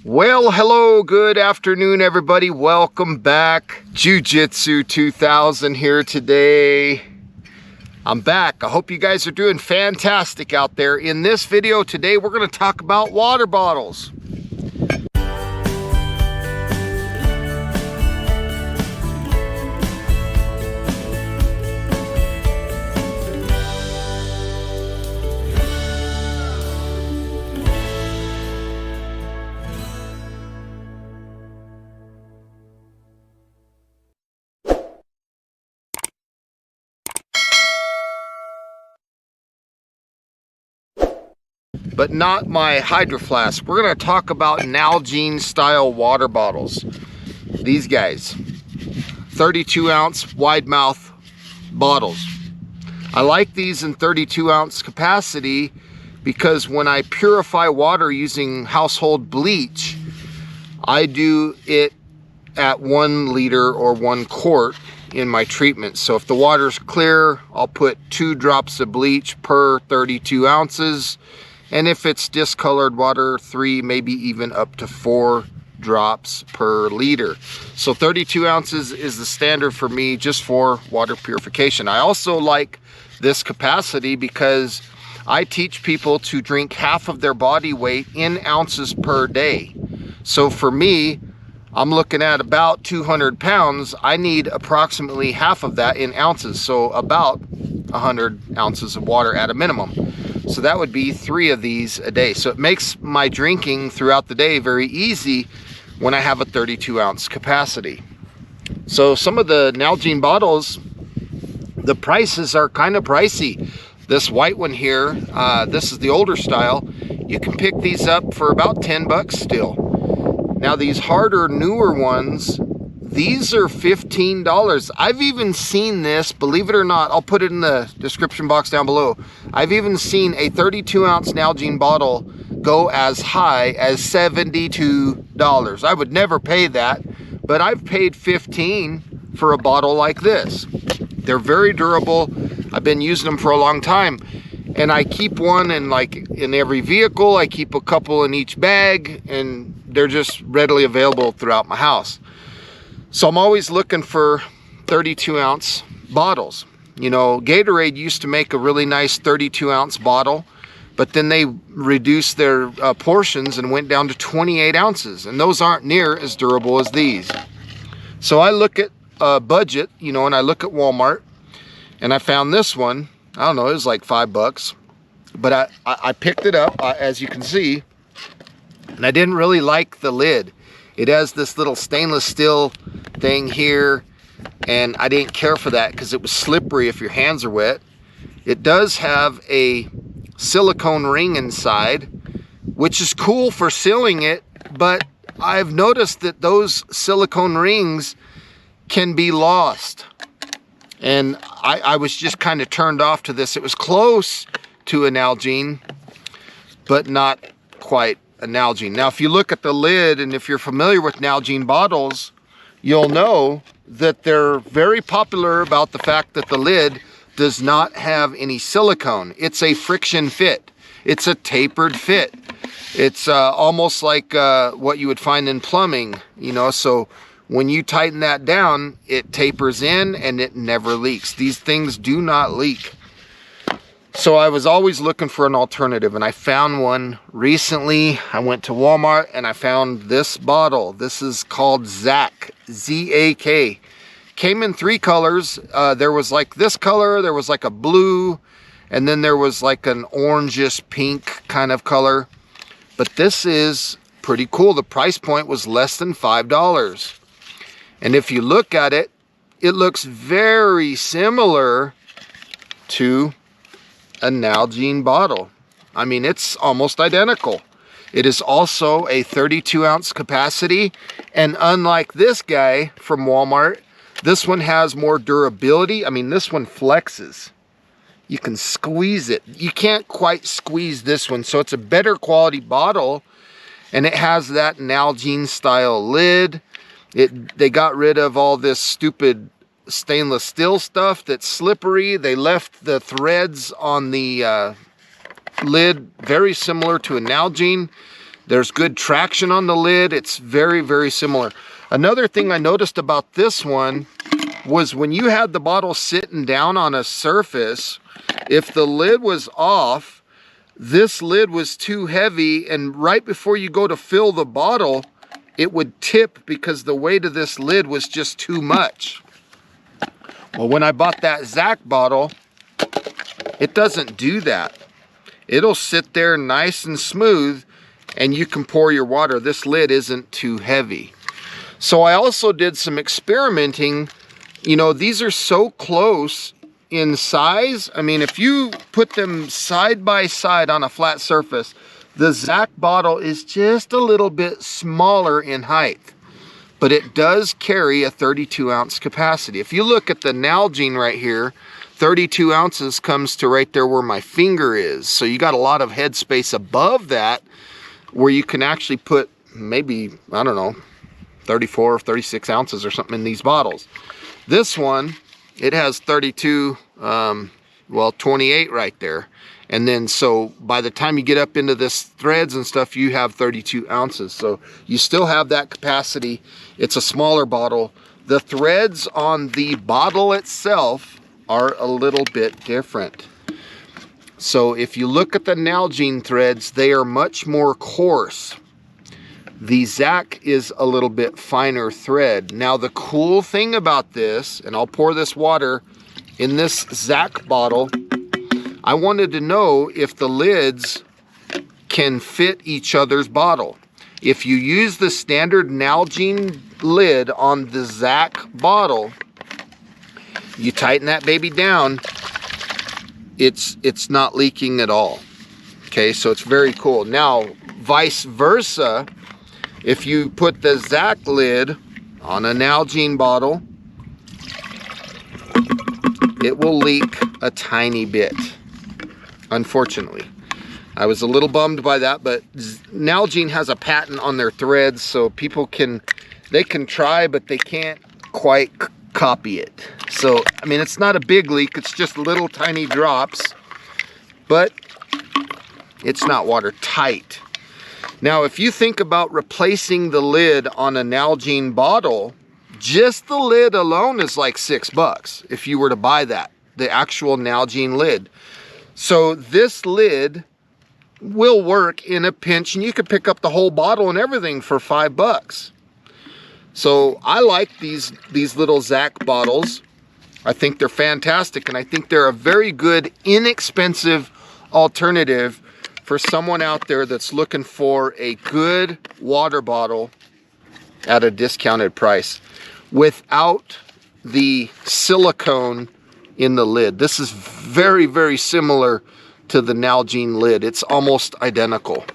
Well, hello, good afternoon, everybody. Welcome back. Jiu-Jitsu 2000 here today. I'm back. I hope you guys are doing fantastic out there. In this video today, we're going to talk about water bottles. But not my Hydro Flask. We're going to talk about Nalgene style water bottles. These guys, 32 ounce wide mouth bottles. I like these in 32 ounce capacity because when I purify water using household bleach, I do it at 1 liter or 1 quart in my treatment. So if the water's clear, I'll put 2 drops of bleach per 32 ounces. And if it's discolored water, 3, maybe even up to 4 drops per liter. So 32 ounces is the standard for me just for water purification. I also like this capacity because I teach people to drink half of their body weight in ounces per day. So for me, I'm looking at about 200 pounds. I need approximately half of that in ounces. So about 100 ounces of water at a minimum. So that would be 3 of these a day. So it makes my drinking throughout the day very easy when I have a 32 ounce capacity. So some of the Nalgene bottles, the prices are kind of pricey. This white one here, this is the older style. You can pick these up for about 10 bucks still. Now these harder, newer ones, these are $15. I've even seen this, believe it or not, I'll put it in the description box down below. I've even seen a 32 ounce Nalgene bottle go as high as $72. I would never pay that, but I've paid $15 for a bottle like this. They're very durable. I've been using them for a long time. And I keep one in every vehicle. I keep a couple in each bag, and they're just readily available throughout my house. So I'm always looking for 32 ounce bottles. You know, Gatorade used to make a really nice 32 ounce bottle, but then they reduced their portions and went down to 28 ounces. And those aren't near as durable as these. So I look at budget, you know, and I look at Walmart, and I found this one. I don't know, it was like $5. But I picked it up, as you can see, and I didn't really like the lid. It has this little stainless steel thing here, and I didn't care for that because it was slippery if your hands are wet. It does have a silicone ring inside, which is cool for sealing it, but I've noticed that those silicone rings can be lost. And I was just kind of turned off to this. It was close to a Nalgene, but not quite a Nalgene. Now, if you look at the lid, and if you're familiar with Nalgene bottles, you'll know that they're very popular about the fact that the lid does not have any silicone. It's a friction fit. It's a tapered fit. It's almost like what you would find in plumbing, you know, so when you tighten that down, it tapers in and it never leaks. These things do not leak. So I was always looking for an alternative, and I found one recently. I went to Walmart and I found this bottle. This is called Zak, Z-A-K. Came in 3 colors. There was like this color, there was like a blue, and then there was like an orangish pink kind of color. But this is pretty cool. The price point was less than $5. And if you look at it, it looks very similar to a Nalgene bottle. I mean, it's almost identical. It is also a 32 ounce capacity, and unlike this guy from Walmart, this one has more durability. I mean, this one flexes. You can squeeze it. You can't quite squeeze this one, so it's a better quality bottle, and it has that Nalgene style lid. They got rid of all this stupid stainless steel stuff that's slippery. They left the threads on the lid very similar to a Nalgene. There's good traction on the lid. It's very, very similar. Another thing I noticed about this one was when you had the bottle sitting down on a surface, if the lid was off, this lid was too heavy, and right before you go to fill the bottle, it would tip because the weight of this lid was just too much. Well, when I bought that Zak bottle, it doesn't do that. It'll sit there nice and smooth, and you can pour your water. This lid isn't too heavy. So I also did some experimenting. You know, these are so close in size. I mean, if you put them side by side on a flat surface, the Zak bottle is just a little bit smaller in height, but it does carry a 32 ounce capacity. If you look at the Nalgene right here, 32 ounces comes to right there where my finger is. So you got a lot of head space above that where you can actually put maybe, I don't know, 34 or 36 ounces or something in these bottles. This one, it has 32, well, 28 right there. And then, so by the time you get up into this threads and stuff, you have 32 ounces. So you still have that capacity. It's a smaller bottle. The threads on the bottle itself are a little bit different. So if you look at the Nalgene threads, they are much more coarse. The Zak is a little bit finer thread. Now the cool thing about this, and I'll pour this water in this Zak bottle, I wanted to know if the lids can fit each other's bottle. If you use the standard Nalgene lid on the Zak bottle, you tighten that baby down, it's not leaking at all. Okay, so it's very cool. Now, vice versa, if you put the Zak lid on a Nalgene bottle, it will leak a tiny bit, unfortunately. I was a little bummed by that, but Nalgene has a patent on their threads, so people can try, but they can't quite copy it. So, I mean, it's not a big leak, it's just little tiny drops, but it's not watertight. Now, if you think about replacing the lid on a Nalgene bottle, just the lid alone is like $6 if you were to buy that, the actual Nalgene lid. So this lid will work in a pinch, and you could pick up the whole bottle and everything for $5. So I like these little Zak bottles. I think they're fantastic, and I think they're a very good, inexpensive alternative for someone out there that's looking for a good water bottle at a discounted price without the silicone in the lid. This is very, very similar to the Nalgene lid. It's almost identical.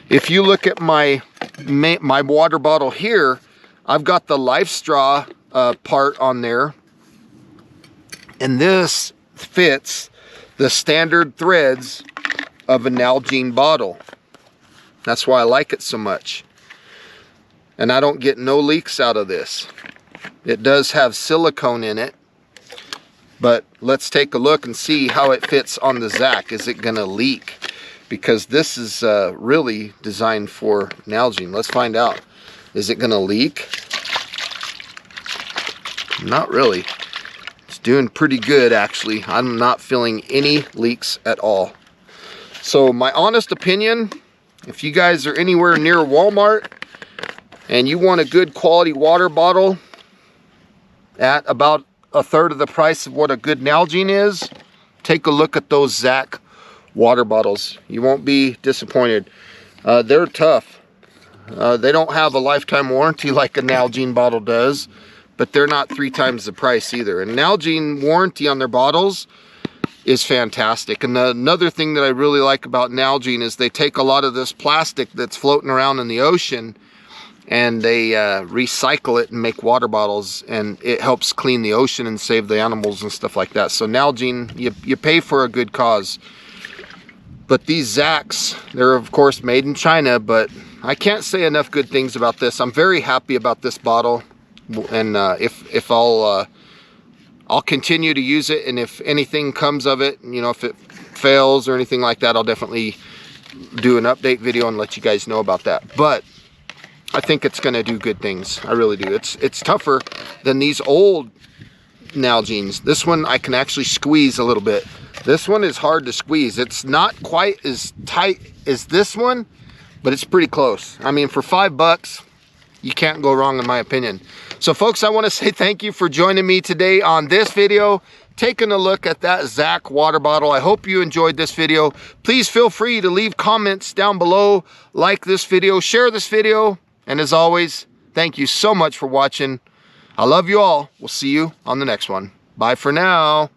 If you look at my water bottle here, I've got the life straw part on there, and this fits the standard threads of a Nalgene bottle. That's why I like it so much. And I don't get no leaks out of this. It does have silicone in it, but let's take a look and see how it fits on the Zak. Is it gonna leak? Because this is really designed for Nalgene. Let's find out. Is it gonna leak? Not really. It's doing pretty good, actually. I'm not feeling any leaks at all. So my honest opinion, if you guys are anywhere near Walmart and you want a good quality water bottle at about a third of the price of what a good Nalgene is, take a look at those Zak water bottles. You won't be disappointed. They're tough. They don't have a lifetime warranty like a Nalgene bottle does, but they're not 3 times the price either. And Nalgene warranty on their bottles is fantastic. And another thing that I really like about Nalgene is they take a lot of this plastic that's floating around in the ocean and they recycle it and make water bottles, and it helps clean the ocean and save the animals and stuff like that. So Nalgene, you pay for a good cause. But these Zaks, they're of course made in China, but I can't say enough good things about this. I'm very happy about this bottle, and if I'll continue to use it, and if anything comes of it, you know, if it fails or anything like that, I'll definitely do an update video and let you guys know about that. But I think it's gonna do good things. I really do. It's tougher than these old Nalgenes. This one I can actually squeeze a little bit. This one is hard to squeeze. It's not quite as tight as this one, but it's pretty close. I mean, for $5, you can't go wrong in my opinion. So folks, I want to say thank you for joining me today on this video, taking a look at that Zak water bottle. I hope you enjoyed this video. Please feel free to leave comments down below, like this video, share this video, and as always, thank you so much for watching. I love you all. We'll see you on the next one. Bye for now.